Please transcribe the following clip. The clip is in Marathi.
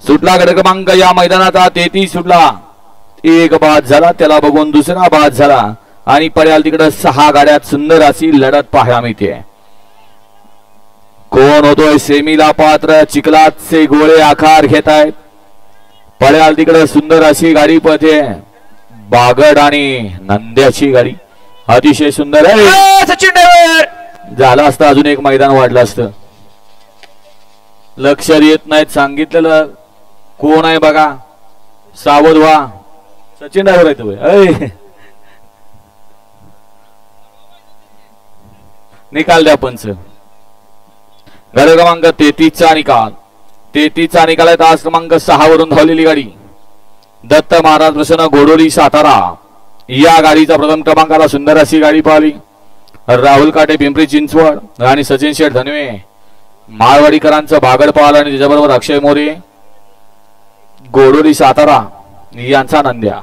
सुटला गट क्रमांक या मैदानाचा 33 सुटला. एक बाद झाला, त्याला बघून दुसरा बाद झाला आणि पड्याल तिकडे 6 गाड्यात सुंदर अशी लढत पाहायला मिळते. कोण होतोय सेमीला पात्र? चिखलाचे गोळे आकार घेत आहेत. पड्याल तिकडे सुंदर अशी गाडी पळते. बागड आणि नंद्याची गाडी अतिशय सुंदर आहे. सचिन ड्रायव्हर झालं असतं अजून एक मैदान वाढलं असतं. लक्ष येत नाहीत. सांगितलेलं कोण आहे बघा, सावध व्हा. सचिन ड्रायव्हर आहे. निकाल द्या पंच. गट क्रमांक 33 चा निकाल. 33 चा निकाल आहे. तास क्रमांक 6 वरून धावलेली गाडी दत्त महाराज प्रसन्न घोडोली सातारा या गाडीचा प्रथम क्रमांकाला सुंदर अशी गाडी पाहिली. राहुल काटे पिंपरी चिंचवड आणि सचिन शेठ धनवे माळवाडीकरांचं बागड पाल आणि त्याच्याबरोबर अक्षय मोरे घोडोली सातारा यांचा नंद्या.